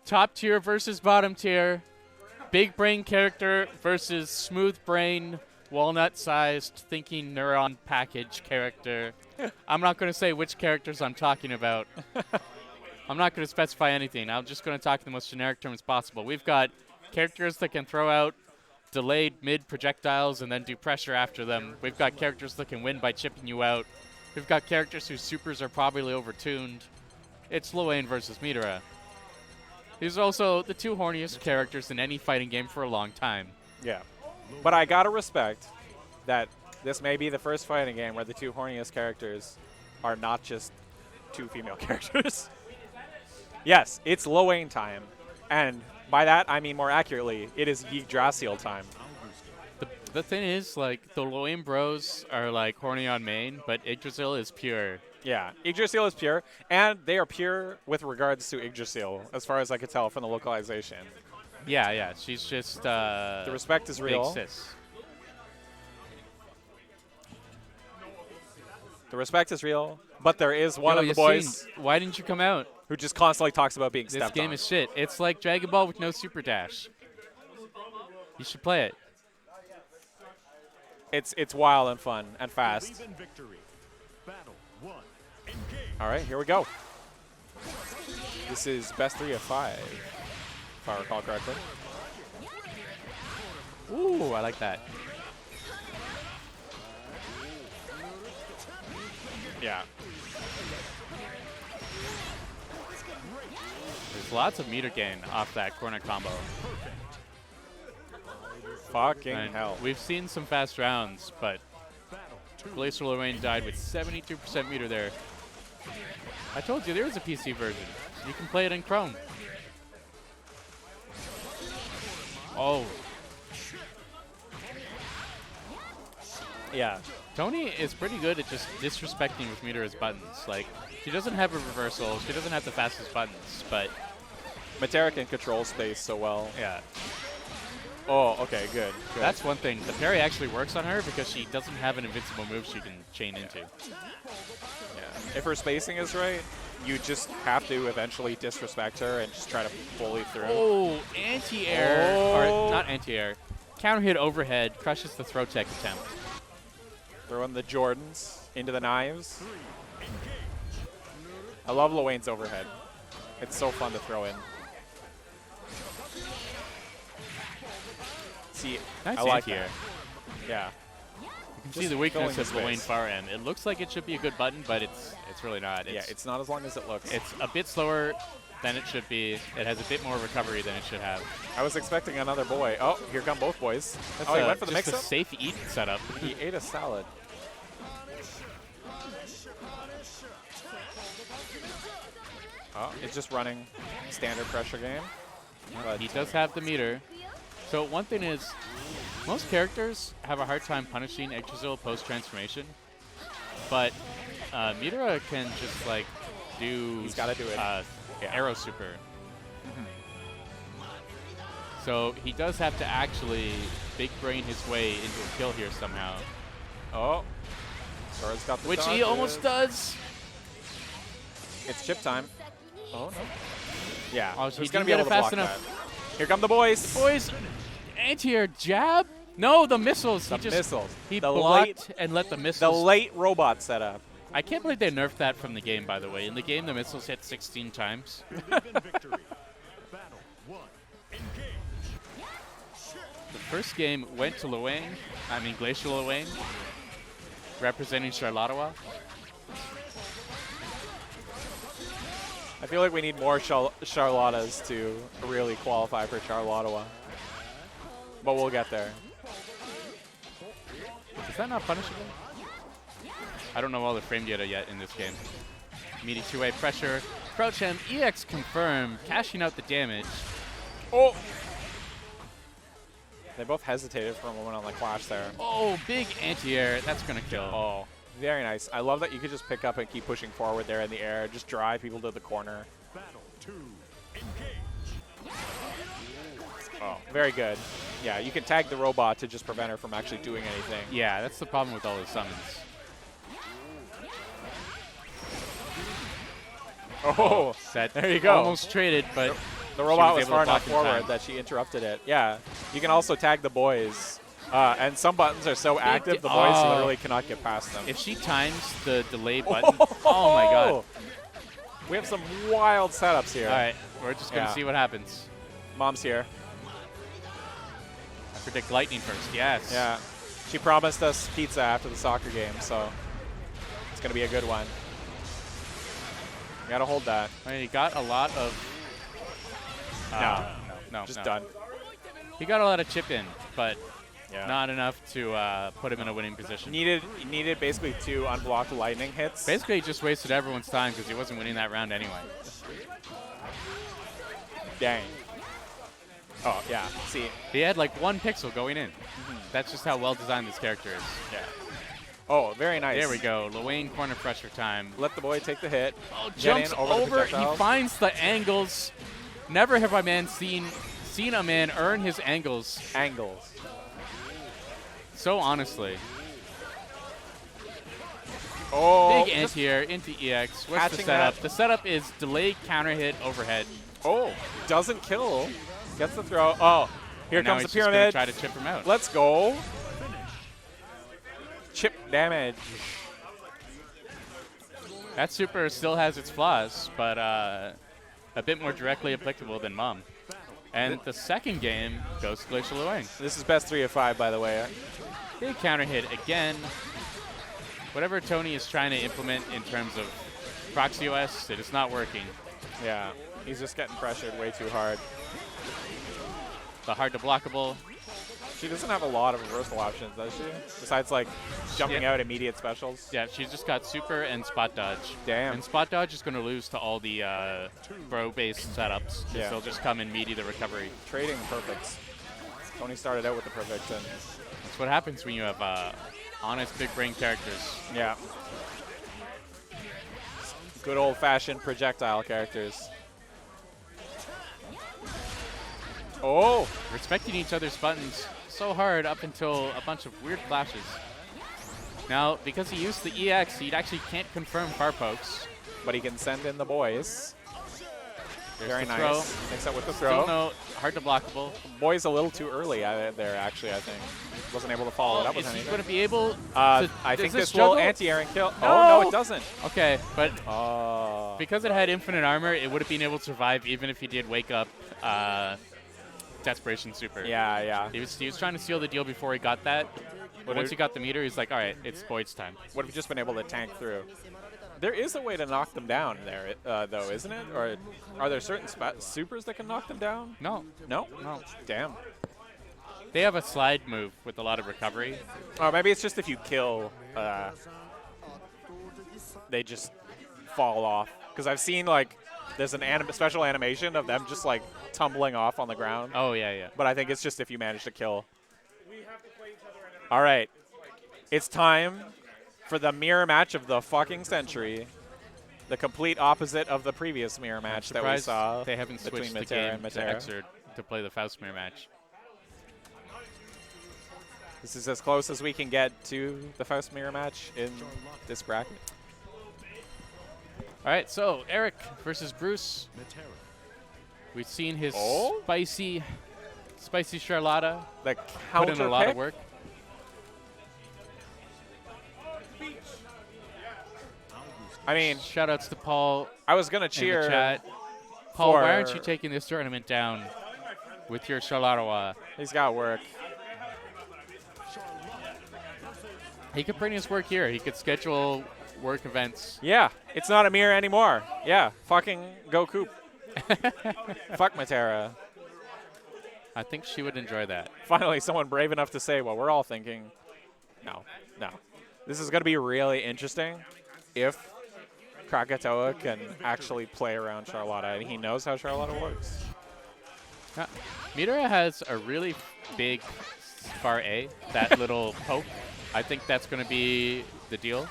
top tier versus bottom tier. Big brain character versus smooth brain, walnut-sized, thinking neuron package character. I'm not going to say which characters I'm talking about. I'm not going to specify anything. I'm just going to talk in the most generic terms possible. We've got characters that can throw out delayed mid projectiles and then do pressure after them. We've got characters that can win by chipping you out. We've got characters whose supers are probably overtuned. It's Lowain versus Metera. These are also the two horniest characters in any fighting game for a long time. Yeah. But I gotta respect that this may be the first fighting game where the two horniest characters are not just two female characters. Yes, it's Lowain time. And by that, I mean more accurately, it is Yggdrasil time. The thing is, like, the Lowain bros are, like, horny on main, but Yggdrasil is pure. Yeah, Yggdrasil is pure, and they are pure with regards to Yggdrasil, as far as I could tell from the localization. Yeah, she's just, the respect is real. big sis. The respect is real, but there is one of the boys why didn't you come out? who just constantly talks about being stepped on. This game is shit. It's like Dragon Ball with no super dash. You should play it. It's wild and fun and fast. All right, here we go. This is best 3 of 5, if I recall correctly. Ooh, I like that. Yeah. There's lots of meter gain off that corner combo. Fucking And hell. we've seen some fast rounds, but GlacialReign died with 72% meter there. I told you there is a PC version. You can play it in Chrome. Oh. Yeah. Tony is pretty good at just disrespecting with Metera's buttons. Like, she doesn't have a reversal. She doesn't have the fastest buttons, but... Metera can control space so well. Yeah. Oh, okay, good. That's one thing. The parry actually works on her because she doesn't have an invincible move she can chain into. Yeah. If her spacing is right, you just have to eventually disrespect her and just try to bully through. Oh, anti-air. Or not anti-air. Counter hit overhead. Crushes the throw tech attempt. Throwing the Jordans into the knives. I love Lowain's overhead. It's so fun to throw in. See, Nice I like anti-air. that. Yeah. You can see the weakness of the Lowain far end. It looks like it should be a good button, but it's really not. It's not as long as it looks. It's a bit slower than it should be. It has a bit more recovery than it should have. I was expecting another boy. Oh, here come both boys. That's he went for the just mix-up? a safe eat setup. He ate a salad. Oh, it's just running standard pressure game. But He does have the meter. So one thing is, most characters have a hard time punishing Yggdrasil post-transformation, but Metera can just like do. He's gotta do it. Arrow super. So he does have to actually big brain his way into a kill here somehow. Oh, Sora's got the Which he dodges. almost does. It's chip time. Oh, no. Yeah, Oh, he's he going to didn't be get able it to fast block enough. that. Here come the boys. Boys, anti-air jab? No, the missiles. The missiles. He The blocked and let the The missiles. late robot setup. I can't believe they nerfed that from the game, by the way. In the game, the missiles hit 16 times. The first game went to Lowain. I mean, GlacialReign, representing Charlotta. I feel like we need more Charlottas to really qualify for Charlotta. But we'll get there. Is that not punishable? I don't know all the frame data yet in this game. Meaty two-way pressure. Crouch M, EX confirmed, cashing out the damage. Oh! They both hesitated for a moment on the clash there. Oh, big anti-air. That's going to kill. Oh, very nice. I love that you could just pick up and keep pushing forward there in the air. Just drive people to the corner. Oh, very good. Yeah, you can tag the robot to just prevent her from actually doing anything. Yeah, that's the problem with all those summons. Oh, That there you go. Almost traded, but The robot was able far to enough block in forward time. that she interrupted it. Yeah. You can also tag the boys. And some buttons are so active, the boys literally cannot get past them. If she times the delay button, oh my god. We have some wild setups here. All right, we're just going to see what happens. Mom's here. I predict lightning first, yes. Yeah. She promised us pizza after the soccer game, so it's going to be a good one. You got to hold that. I mean, he got a lot of... no. Just done. He got a lot of chip in, but Yeah. not enough to put him in a winning position. Needed basically 2 unblocked lightning hits. Basically, he just wasted everyone's time because he wasn't winning that round anyway. Dang. Oh, yeah. See. He had like 1 pixel going in. That's just how well designed this character is. Yeah. Oh, very nice. There we go. Lowain corner pressure time. Let the boy take the hit. Oh, Get jumps in over the over. He projectiles. finds the angles. Never have I seen a man earn his angles Angles. so honestly. Oh. Big anti-air into EX. What's the catching setup? that. The setup is delayed counter hit overhead. Oh. Doesn't kill. Gets the throw. Oh. Here And now comes the he's just gonna pyramid. try to chip him out. Let's go. Chip damage. That super still has its flaws, but a bit more directly applicable than Mom. And the second game goes to GlacialReign. This is best 3 of 5, by the way. Big counter hit again. Whatever Tony is trying to implement in terms of proxy OS, it is not working. Yeah. He's just getting pressured way too hard. The hard to blockable. She doesn't have a lot of reversal options, does she? Besides, like, jumping out immediate specials. Yeah, she's just got super and spot dodge. Damn. And spot dodge is going to lose to all the bro-based setups. Yeah. They'll just come and meaty the recovery. Trading perfects. Tony started out with the perfect, and That's what happens when you have honest big brain characters. yeah. Good old-fashioned projectile characters. Oh! Respecting each other's buttons so hard up until a bunch of weird flashes. Now, because he used the EX, he actually can't confirm far pokes. But he can send in the boys. There's Very the nice. throw. Mix up with the Still throw. no hard to blockable. Boy's a little too early there, actually, I think. Wasn't able to follow it up with Is he anything. going to be able to I does think this this will struggle? anti-air and kill. No! Oh, no, it doesn't. Okay, but Oh. because it had infinite armor, it would have been able to survive even if he did wake up Desperation Super. Yeah, yeah. He was trying to seal the deal before he got that. But Would once it- he got the meter, he's like, all right, it's Boyd's time. Would have just been able to tank through. There is a way to knock them down there, though, isn't it? Or are there certain supers that can knock them down? No, No? no. Damn. They have a slide move with a lot of recovery. Or maybe it's just if you kill, they just fall off. Because I've seen, like, there's an special animation of them just, like, tumbling off on the ground. Oh, yeah, yeah. But I think it's just if you manage to kill. All right. It's time for the mirror match of the fucking century. The complete opposite of the previous mirror match that we Surprised saw they haven't between switched the Metera game and to Metera. Xrd to play the Faust mirror match. This is as close as we can get to the Faust mirror match in this bracket. All right, so Eric versus Bruce. We've seen his Oh? spicy Charlotta The put counter in a lot of pick? work. I mean, Shoutouts to Paul I was going to in the cheer. chat. Paul, why aren't for- you taking this tournament down with your Charlotta? He's got work. He could bring his work here. He could schedule work events. Yeah, it's not a mirror anymore. Yeah, fucking go Koop. Fuck Metera. I think she would enjoy that. Finally, someone brave enough to say what we're all thinking. No, no. This is going to be really interesting if Krackatoa can actually play around Charlotta, and he knows how Charlotta works. Metera has a really big far A, that little poke. I think that's going to be the deal.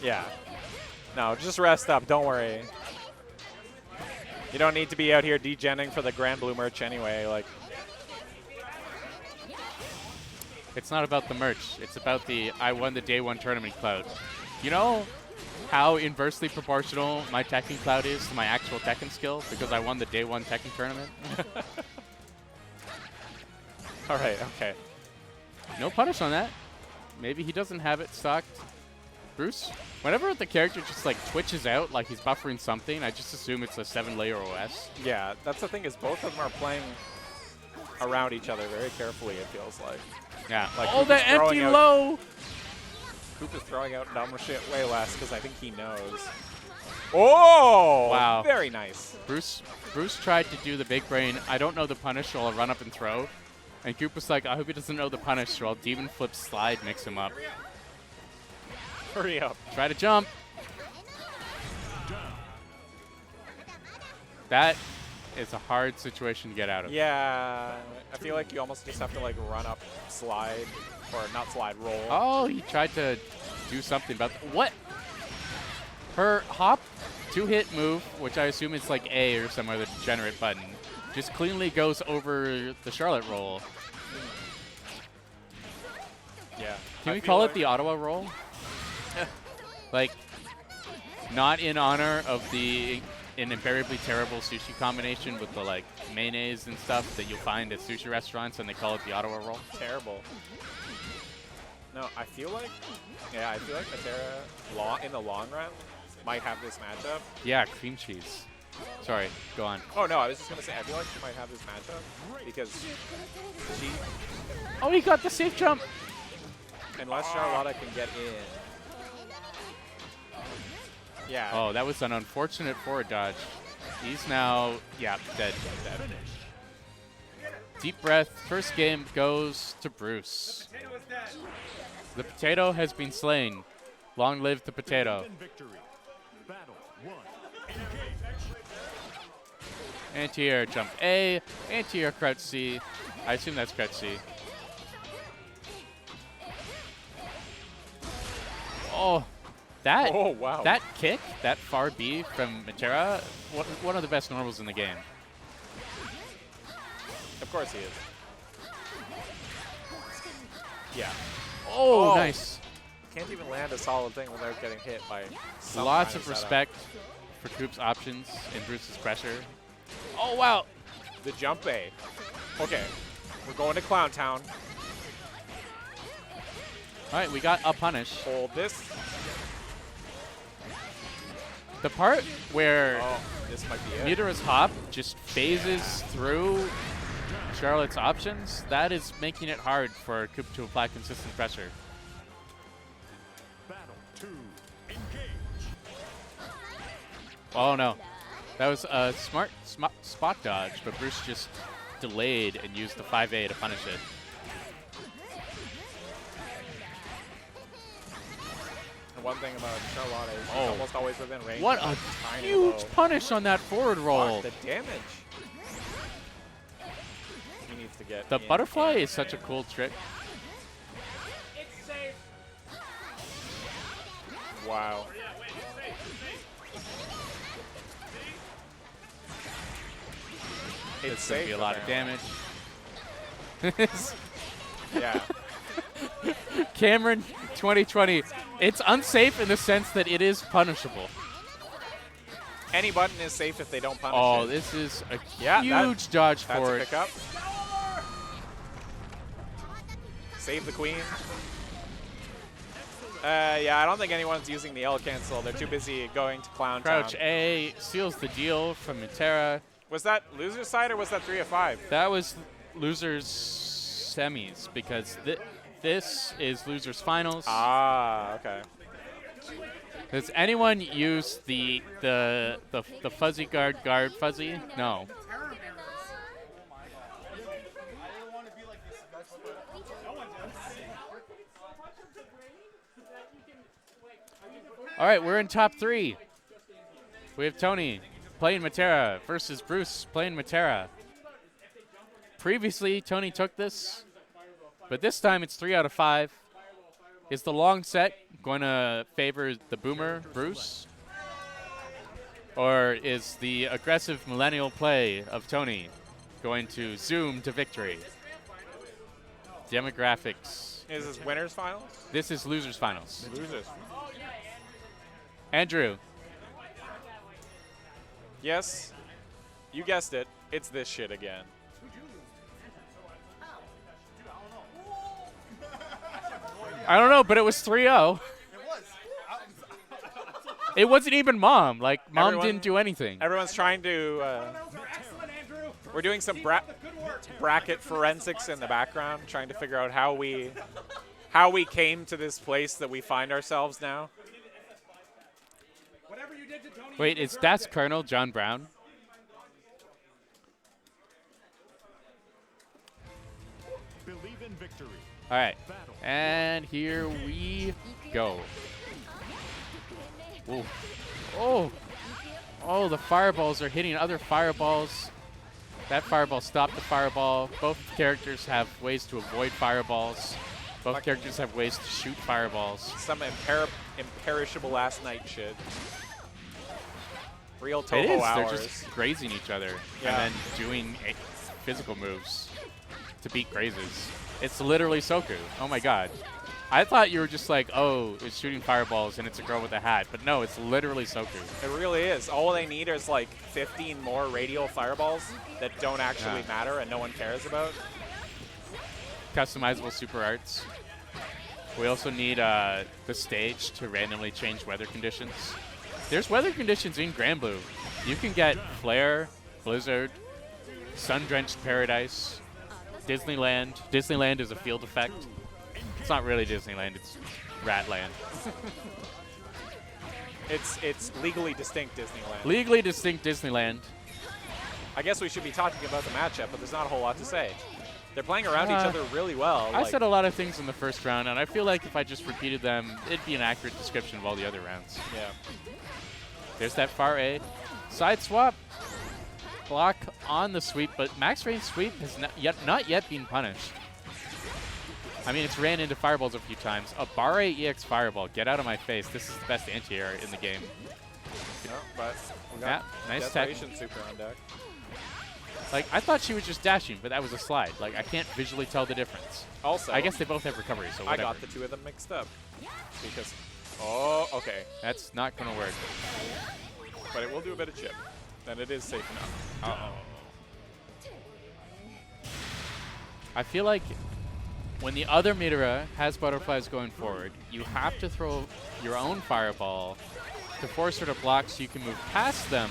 Yeah. No, just rest up. Don't worry. You don't need to be out here degenning for the Grand Blue merch anyway. Like, It's not about the merch. It's about the I won the day one tournament cloud. You know, how inversely proportional my Tekken Cloud is to my actual Tekken skill because I won the day 1 Tekken tournament. All right, okay. No punish on that. Maybe he doesn't have it stocked. Bruce, whenever the character just like twitches out like he's buffering something, I just assume it's a 7-layer OS. Yeah, that's the thing is both of them are playing around each other very carefully, it feels like. Yeah. Like Oh, Koop the is throwing empty out- low! Koop is throwing out dumb shit way less because I think he knows. Oh! Wow. Very nice. Bruce tried to do the big brain. I don't know the punish, so I'll run up and throw. And Koop was like, I hope he doesn't know the punish, so I'll demon flip slide, mix him up. Hurry up. Try to jump. That is a hard situation to get out of. Yeah, I feel like you almost just have to like run up, slide, or not slide, roll. Oh, he tried to do something about what? Her hop 2-hit move, which I assume is like A or some other degenerate button, just cleanly goes over the Charlotte roll. Yeah. Can we call it the Ottawa roll? Like, not in honor of an invariably terrible sushi combination with the like mayonnaise and stuff that you'll find at sushi restaurants, and they call it the Ottawa roll. Terrible. No, I feel like Metera in the long run might have this matchup. Yeah, cream cheese. Sorry, go on. Oh no, I was just gonna say I feel like she might have this matchup because she, Oh, he got the safe jump. unless Charlotta can get in. Yeah. Oh, that was an unfortunate forward dodge. He's now, yeah, dead. Deep breath. First game goes to Bruce. The potato has been slain. Long live the potato. Anti-air jump A, anti-air crouch C. I assume that's crouch C. Oh, that Oh wow. that kick, that far B from Metera, one of the best normals in the game. Of course he is. Yeah. Oh, Oh. nice. Can't even land a solid thing without getting hit by some Lots kind of setup. respect for Koop's options and Bruce's pressure. Oh, wow. The jump A. Okay. We're going to Clown Town. All right, we got a punish. Hold this. The part where Oh, this might be it. Metera's hop just phases through Charlotte's options, that is making it hard for Koop to apply consistent pressure. Oh no, that was a smart spot dodge, but Bruce just delayed and used the 5A to punish it. And one thing about Charlotta is she's Oh. almost always within range. What of a tiny huge low. punish on that forward roll. Fuck, the damage. He needs to get The in butterfly and is such a in. cool trick. Wow. It's It's going to safe, be a lot of apparently. damage. Yeah. Cameron 2020. It's unsafe in the sense that it is punishable. Any button is safe if they don't punish Oh, it. this is a Yeah, huge dodge That's for a it. pickup. Save the queen. Yeah, I don't think anyone's using the L cancel. They're too busy going to Clown Crouch Town. A seals the deal from Metera. Was that loser's side or was that 3 of 5? That was losers semis because this is losers finals. Ah, okay. Does anyone use the fuzzy guard fuzzy? No. All right, we're in top 3. We have Tony playing Metera versus Bruce playing Metera. Previously, Tony took this, but this time it's 3 out of 5. Is the long set going to favor the boomer, Bruce? Or is the aggressive millennial play of Tony going to zoom to victory? Demographics. Is this winners finals? This is losers finals. Losers. Andrew. Yes, you guessed it. It's this shit again. I don't know, but it was 3-0. It was. It wasn't even Mom. Like, Mom Everyone- didn't do anything. Everyone's trying to. We're doing some bracket forensics in the background, trying to figure out how we came to this place that we find ourselves now. Wait, is that's Colonel John Brown? Believe in victory. All right, and here we go. Ooh. Oh, oh, the fireballs are hitting other fireballs. That fireball stopped the fireball. Both characters have ways to avoid fireballs. Both characters have ways to shoot fireballs. Some imperishable last night shit. Real It Toho is. hours. They're just grazing each other Yeah. and then doing physical moves to beat grazes. It's literally Soku. Oh my god. I thought you were just like, oh, it's shooting fireballs and it's a girl with a hat. But no, it's literally Soku. It really is. All they need is like 15 more radial fireballs that don't actually matter and no one cares about. Customizable super arts. We also need the stage to randomly change weather conditions. There's weather conditions in Grand Blue. You can get Flare, Blizzard, Sun-Drenched Paradise, Disneyland. Disneyland is a field effect. It's not really Disneyland, it's Ratland. It's legally distinct Disneyland. Legally distinct Disneyland. I guess we should be talking about the matchup, but there's not a whole lot to say. They're playing around each other really well. I said a lot of things in the first round, and I feel like if I just repeated them, it'd be an accurate description of all the other rounds. Yeah. There's that far A. Side swap. Block on the sweep, but max range sweep has not yet been punished. I mean, it's ran into fireballs a few times. A Barre EX fireball. Get out of my face. This is the best anti-air in the game. No, but we got nice tech. Desperation Super on deck. Like, I thought she was just dashing, but that was a slide. Like, I can't visually tell the difference. Also, I guess they both have recovery, so whatever. I got the two of them mixed up. Because, oh, okay. That's not going to work. But it will do a bit of chip. And it is safe enough. Uh-oh. I feel like when the other Metera has butterflies going forward, you have to throw your own fireball to force her to block so you can move past them.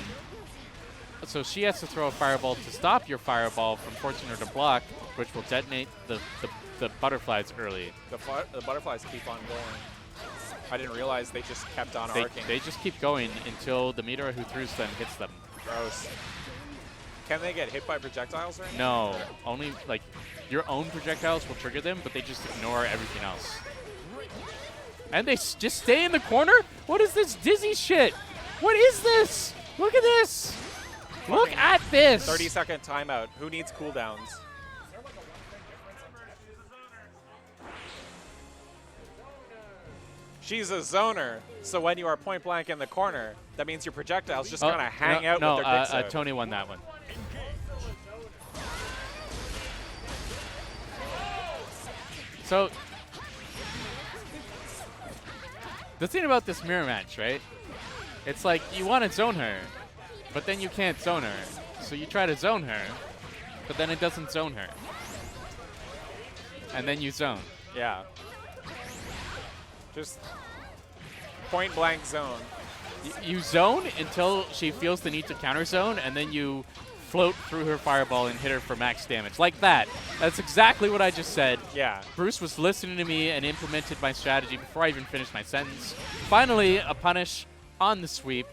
So she has to throw a fireball to stop your fireball from forcing her to block, which will detonate the butterflies early. The butterflies keep on going. I didn't realize they just kept on arcing. They just keep going until the Metera who throws them hits them. Gross. Can they get hit by projectiles or anything? No, only like your own projectiles will trigger them, but they just ignore everything else. And they just stay in the corner? What is this dizzy shit? What is this? Look at this. Look at this. 30-second timeout. Who needs cooldowns? She's a zoner, so when you are point blank in the corner, that means your projectiles just kind of hang out with their dicks out. Tony won that one. So, the thing about this mirror match, right? It's like you want to zone her, but then you can't zone her. So you try to zone her, but then it doesn't zone her. And then you zone. Yeah. Just point blank zone. You zone until she feels the need to counter zone, and then you float through her fireball and hit her for max damage. Like that. That's exactly what I just said. Yeah. Bruce was listening to me and implemented my strategy before I even finished my sentence. Finally, a punish on the sweep.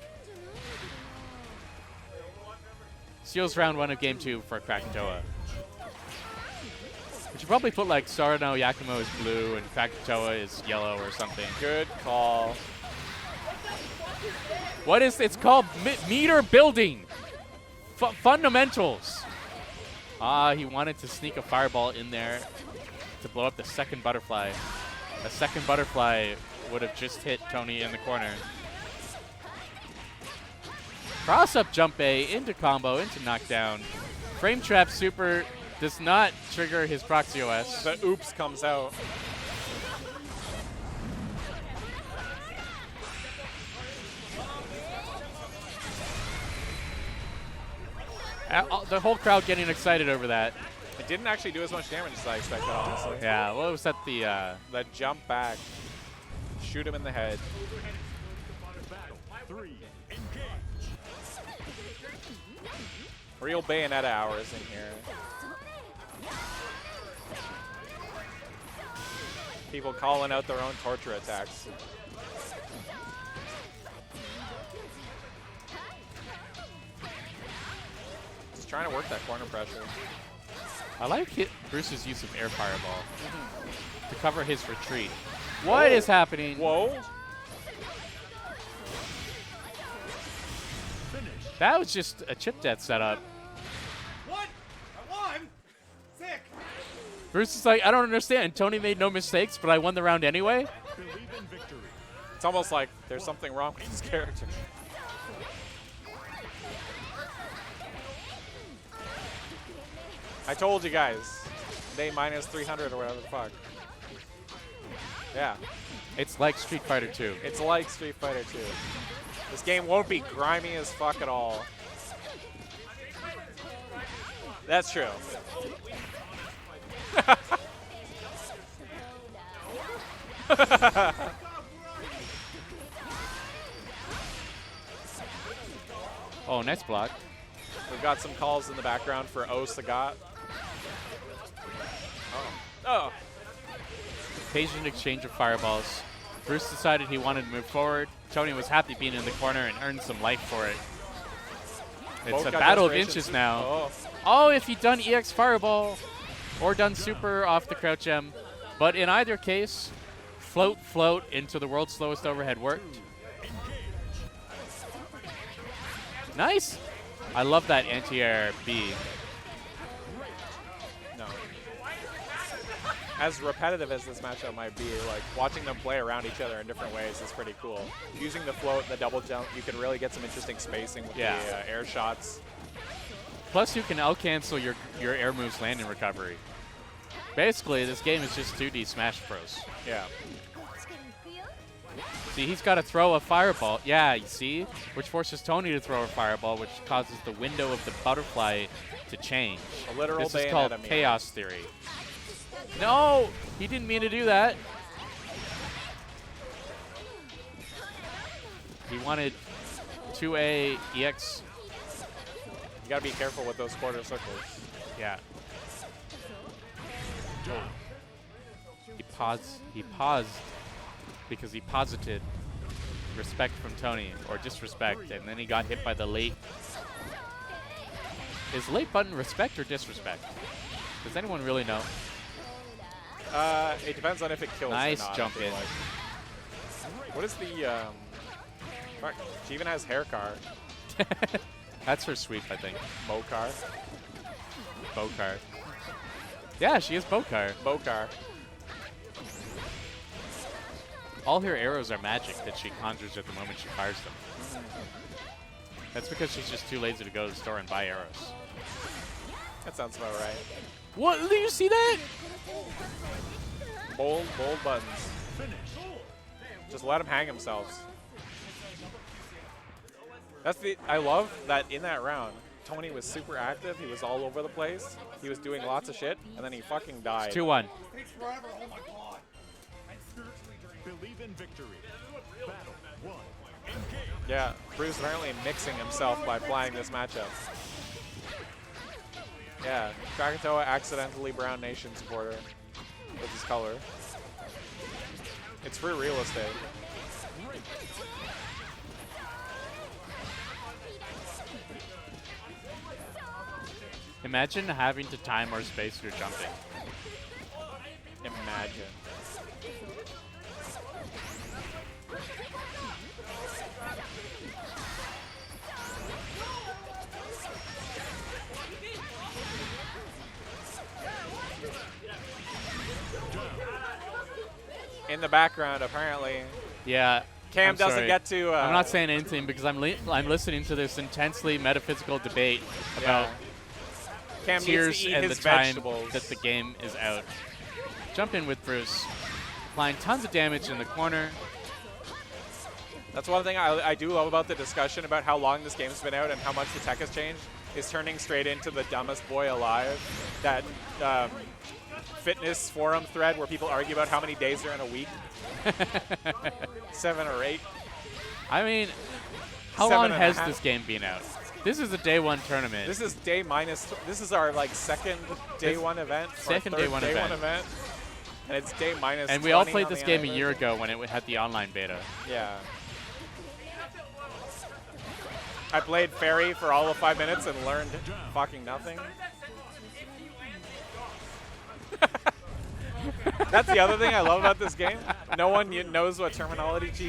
Seals round 1 of game 2 for Krackatoa. We should probably put like Sora no Yakumo is blue and Krackatoa is yellow or something. Good call. What is it's called? Meter building. Fundamentals. He wanted to sneak a fireball in there to blow up the second butterfly. A second butterfly would have just hit Tony in the corner. Cross up jump A into combo, into knockdown. Frame trap super does not trigger his proxy OS. The oops comes out. The whole crowd getting excited over that. It didn't actually do as much damage as I expected, honestly. Yeah, what was that? The jump back. Shoot him in the head. Battle 3. Engage. Real Bayonetta hours in here. People calling out their own torture attacks. Just trying to work that corner pressure. I like Bruce's use of air fireball to cover his retreat. What is happening? Whoa. That was just a chip death setup. What? I won! Sick! Bruce is like, I don't understand. Tony made no mistakes, but I won the round anyway? Believe in victory. It's almost like there's something wrong with his character. I told you guys. Day minus 300 or whatever the fuck. Yeah. It's like Street Fighter 2. It's like Street Fighter 2. This game won't be grimy as fuck at all. That's true. Oh, nice block. We've got some calls in the background for O Sagat. Oh. Patient exchange of fireballs. Bruce decided he wanted to move forward. Tony was happy being in the corner and earned some life for it. It's Both a got battle of desperation inches too. now. Oh. Oh, if he'd done EX Fireball or done Super off the Crouch M. But in either case, float into the world's slowest overhead worked. Nice. I love that anti-air B. No. As repetitive as this matchup might be, like watching them play around each other in different ways is pretty cool. Using the float and the double jump, you can really get some interesting spacing with the air shots. Plus, you can out-cancel your air moves landing recovery. Basically, this game is just 2D Smash Bros. Yeah. See, he's got to throw a fireball. Yeah, you see? Which forces Tony to throw a fireball, which causes the window of the butterfly to change. A literal This is called Bayonetta meme. chaos theory. No! He didn't mean to do that. He wanted 2A EX. You gotta be careful with those quarter circles. Yeah. He paused because he posited respect from Tony, or disrespect, and then he got hit by the late. Is late button respect or disrespect? Does anyone really know? It depends on if it kills Nice or not. jump in. What is the, fuck, she even has hair car. That's her sweep, I think. Mokar. Bokar. Yeah, she is Bokar. Bokar. All her arrows are magic that she conjures at the moment she fires them. That's because she's just too lazy to go to the store and buy arrows. That sounds about right. What? Did you see that? Bold buttons. Just let him hang themselves. That's I love that in that round, Tony was super active. He was all over the place. He was doing lots of shit, and then he fucking died. It's 2-1. Takes forever, oh my god. Believe in victory. Battle 1. Engage. Yeah, Bruce apparently mixing himself by playing this matchup. Yeah, Krackatoa accidentally Brown Nation supporter with his color. It's free real estate. Imagine having to time or space your jumping. Imagine. In the background, apparently, Yeah. Cam I'm doesn't sorry. get to. I'm not saying anything because I'm listening to this intensely metaphysical debate about Cam tears needs to eat and the his time vegetables. that the game is out. Jump in with Bruce, applying tons of damage in the corner. That's one thing I do love about the discussion about how long this game's been out and how much the tech has changed. is turning straight into the dumbest boy alive. That fitness forum thread where people argue about how many days are in a week. 7 or 8. I mean, how 7 long and a has half. this game been out? This is a day one tournament. This is day minus. This is our like second day one event. or Second third day one event. And it's day minus. And we all 20 played on this the game a year anniversary. ago when it had the online beta. Yeah. I played Fairy for all of 5 minutes and learned fucking nothing. That's the other thing I love about this game. No one knows what terminology to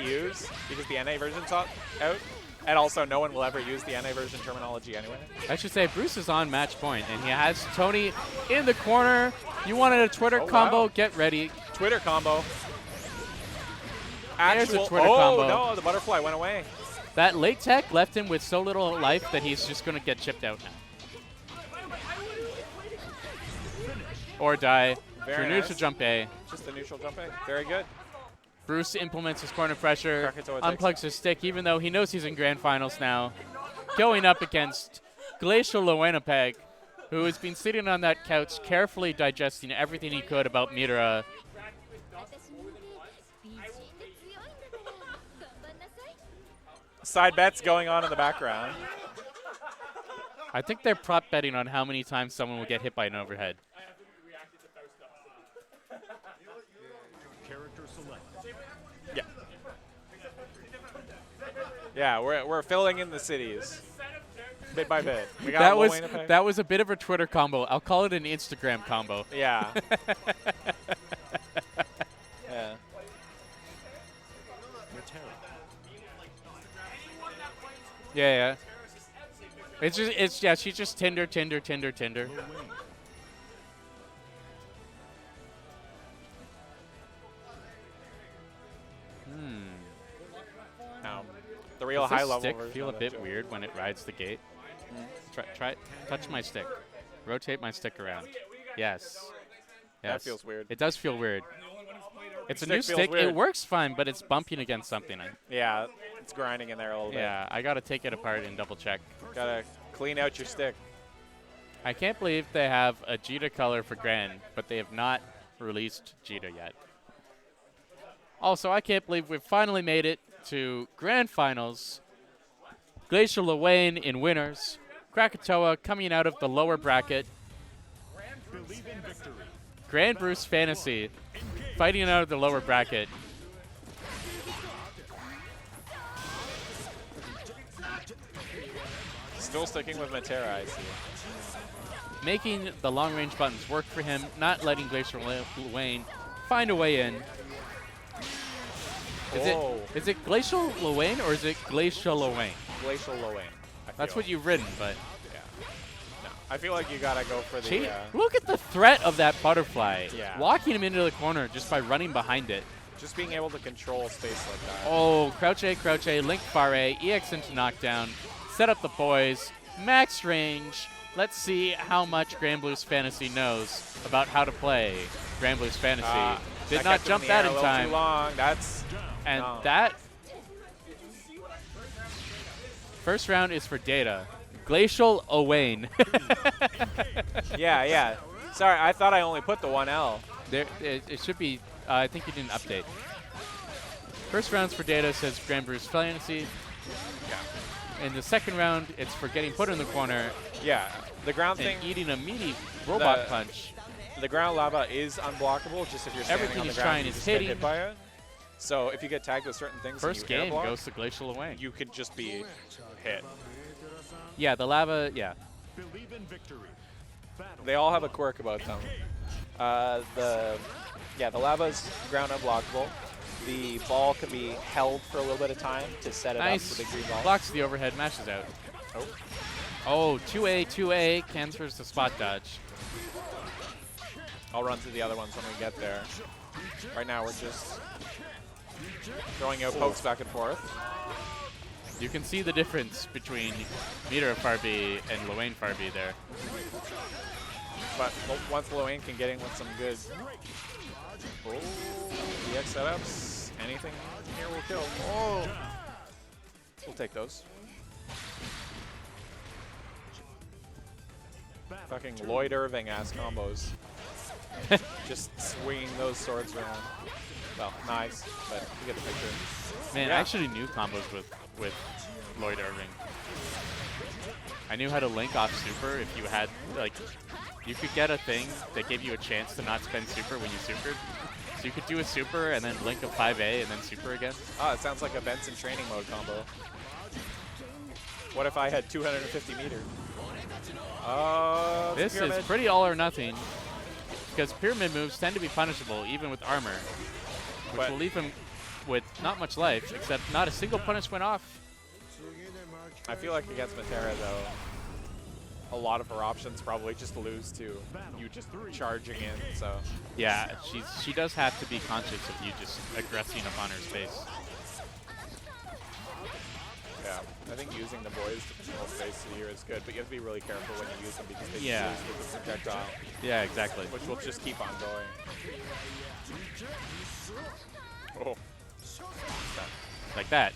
use because the NA version's out. And also, no one will ever use the NA version terminology anyway. I should say, Bruce is on match point, and he has Tony in the corner. You wanted a Twitter combo? Wow. Get ready. Twitter combo. There's a Actual, Twitter oh, combo. No, the butterfly went away. That late tech left him with so little life that he's just going to get chipped out now. Or die. Very Through neutral nice. jump A. Just the neutral jump in. Very good. Bruce implements his corner pressure, Krackatoa takes unplugs his stick, even though he knows he's in grand finals now. Going up against GlacialReign, who has been sitting on that couch carefully digesting everything he could about Metera. Side bets going on in the background. I think they're prop betting on how many times someone will get hit by an overhead. Character select. Yeah. Yeah, we're filling in the cities. Bit by bit. We got Lowain to pay. That was a bit of a Twitter combo. I'll call it an Instagram combo. Yeah. Yeah. Metera. Yeah. She's just Tinder. Lowain. No. The real Does high this level stick version feel a of that bit joke. weird when it rides the gate? Try touch my stick. Rotate my stick around. Yes. That Yes. feels weird. It does feel weird. It's a Stick new feels stick. It weird. works fine, but it's bumping against something. Yeah, it's grinding in there a little Yeah, I gotta take it apart and double check. bit. Gotta clean out your stick. I can't believe they have a Jita color for Grand, but they have not released Jita yet. Also, I can't believe we've finally made it to Grand Finals. GlacialReign in winners. Krackatoa coming out of the lower bracket. Believe in victory. Grand Bruce Fantasy fighting out of the lower bracket. Still sticking with Metera, I see. Making the long-range buttons work for him, not letting GlacialReign find a way in. Whoa. Is it GlacialReign or is it GlacialReign? Glacial Lowain. That's what you've written, but Yeah. No, I feel like you gotta go for the. Gee, look at the threat of that butterfly. Yeah. Walking him into the corner just by running behind it. Just being able to control space like that. Oh, crouch A, link far A, EX into knockdown, set up the boys, max range. Let's see how much Grand Blues Fantasy knows about how to play Grand Blues Fantasy. Did that not kept him jump in the that air in a little time. Too long. That's And no. that first round is for Data. GlacialReign. Yeah. Sorry, I thought I only put the 1L. It should be, I think you didn't update. First round's for Data, says Grand Bruce Fantasy. Yeah. In the second round, it's for getting put in the corner Yeah. The ground and thing. eating a meaty robot The- punch. The ground lava is unblockable. Just if you're standing Everything on the he's ground, trying you is just get hitting. hit by it. So if you get tagged with certain things, First and you air game block, goes to GlacialReign. you could just be hit. Yeah, the lava, yeah. Believe in victory. Battle. They all have a quirk about them. The lava's ground unblockable. The ball can be held for a little bit of time to set it Nice. up with the green ball. Blocks the overhead, mashes out. Oh, 2A, cancels the spot dodge. I'll run through the other ones when we get there. Right now we're just throwing out pokes back and forth. You can see the difference between Metera Farby and Lowain Farby there. But once Lowain can get in with some good EX setups, anything here will kill. Oh, we'll take those. Fucking Lloyd Irving ass combos. Just swinging those swords around. Well, knives, but you get the picture. Man, Yeah. I actually knew combos with Lloyd Irving. I knew how to link off super if you had, like, you could get a thing that gave you a chance to not spend super when you supered. So you could do a super and then link a 5A and then super again. Oh, it sounds like a Benson training mode combo. What if I had 250 meters? Oh, This is pretty all or nothing because pyramid moves tend to be punishable even with armor, which But- will leave him with not much life, except not a single punish went off. I feel like against Metera, though, a lot of her options probably just lose to you just charging in, so. Yeah, she does have to be conscious of you just aggressing upon her space. Yeah, I think using the boys to control space here is good, but you have to be really careful when you use them because they Yeah. use with the projectile, Yeah, exactly. which will just keep on going. Oh. Like that.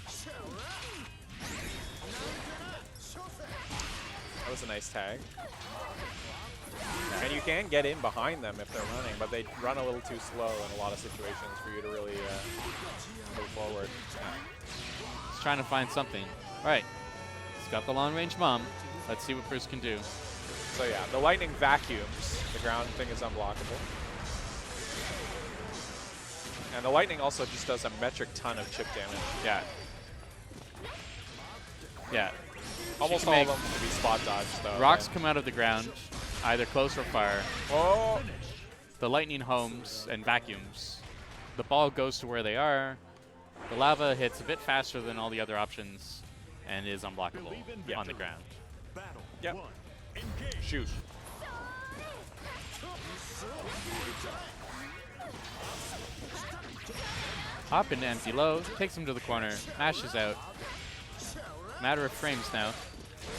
That was a nice tag. And you can get in behind them if they're running, but they run a little too slow in a lot of situations for you to really move forward. He's trying to find something. All right. He's got the long-range mom. Let's see what Bruce can do. So yeah, the lightning vacuums. The ground thing is unblockable. And the lightning also just does a metric ton of chip damage. Yeah. Yeah. Almost can all of make them can be spot dodged though. Rocks come out of the ground, either close or far. Oh! The lightning homes and vacuums. The ball goes to where they are. The lava hits a bit faster than all the other options and is unblockable on the ground. Yep. Shoot. Hop into empty low, takes him to the corner, mashes out. Matter of frames now.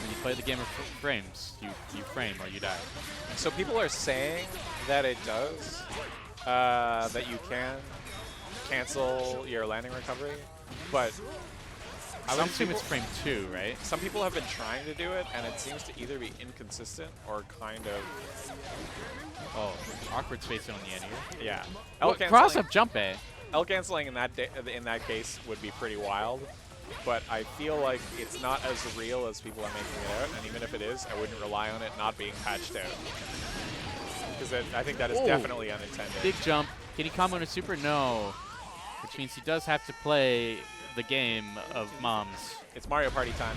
When you play the game of frames, you frame or you die. So people are saying that it does, that you can cancel your landing recovery, but I would some assume people, it's frame 2, right? some people have been trying to do it, and it seems to either be inconsistent or kind of, Oh, awkward spacing on the end here. yeah. Cross up jump A. L canceling in that case would be pretty wild, but I feel like it's not as real as people are making it out, and even if it is, I wouldn't rely on it not being patched out. Because I think that is definitely unintended. Big jump. Can he combo into super? No. Which means he does have to play the game of moms. It's Mario Party time.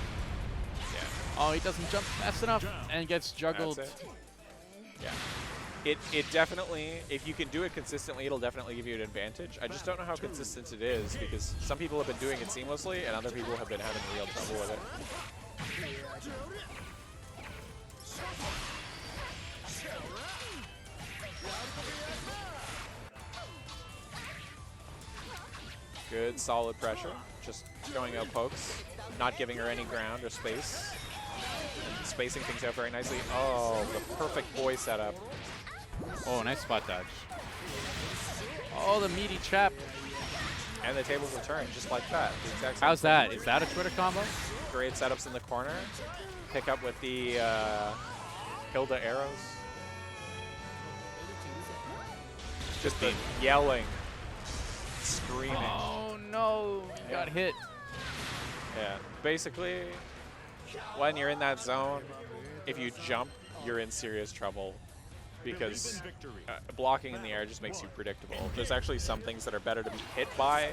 Yeah. Oh, he doesn't jump fast enough and gets juggled. That's it. Yeah. It definitely, if you can do it consistently, it'll definitely give you an advantage. I just don't know how consistent it is because some people have been doing it seamlessly and other people have been having real trouble with it. Good, solid pressure. Just going out pokes, not giving her any ground or space. And spacing things out very nicely. Oh, the perfect boy setup. Oh, nice spot dodge. Oh, the meaty trap. And the tables return just like that. The exact same How's thing. that? Is that a Twitter combo? Great setups in the corner. Pick up with the Hilda arrows. Just the yelling, screaming. Oh, no. He got hit. Yeah. Basically, when you're in that zone, if you jump, you're in serious trouble because blocking in the air just makes you predictable. There's actually some things that are better to be hit by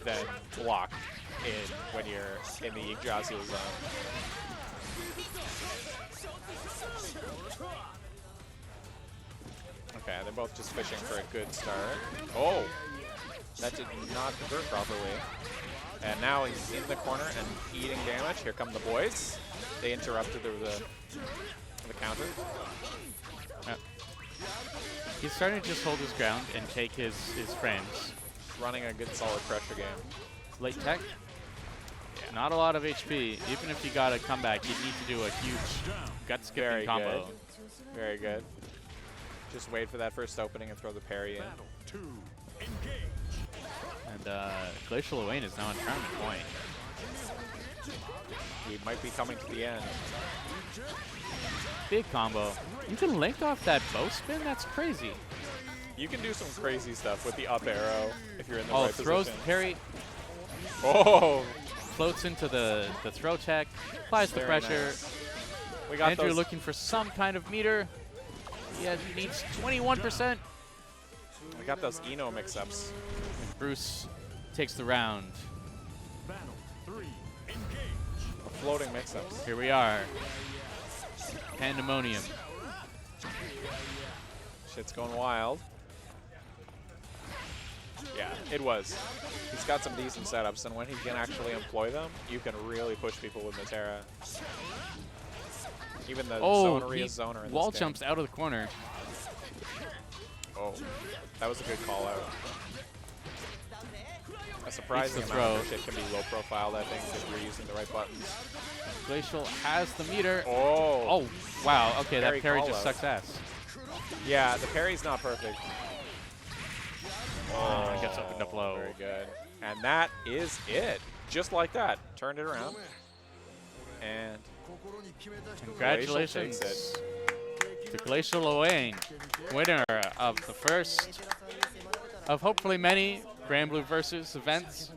than blocked when you're in the Yggdrasil zone. Okay, they're both just fishing for a good start. Oh! That did not convert properly. And now he's in the corner and eating damage. Here come the boys. They interrupted the counter. Yep. He's starting to just hold his ground and take his frames. Running a good solid pressure game. Late tech. Yeah. Not a lot of HP. Even if you got a comeback, you'd need to do a huge gut skipping Very combo. good. Very good. Just wait for that first opening and throw the parry in. And GlacialReign is now on tournament point. We might be coming to the end. Big combo. You can link off that bow spin? That's crazy. You can do some crazy stuff with the up arrow if you're in the Oh, right throws the position. parry, Oh, floats into the throw tech, applies the very pressure. nice. We got Andrew those. looking for some kind of meter. Yeah, he needs 21%. We got those Eno mix-ups. Bruce takes the round. Battle 3. Engage. Floating mix-ups. Here we are. Pandemonium. Shit's going wild. Yeah, it was. He's got some decent setups, and when he can actually employ them, you can really push people with Metera. Even the Oh, zoneriest zoner in wall this game. jumps out of the corner. Oh, that was a good call out. A surprising Beats the amount of throw. shit can be low profile, I think, if you're using the right buttons. Glacial has the meter. Oh, Oh, wow. Okay, Parry that parry call just out. sucks ass. yeah, the parry's not perfect. Oh, gets opened up low. Very good. And that is it. Just like that. Turned it around. And Congratulations takes to Glacial Lowain, winner of the first of hopefully many Grand Blue Versus events.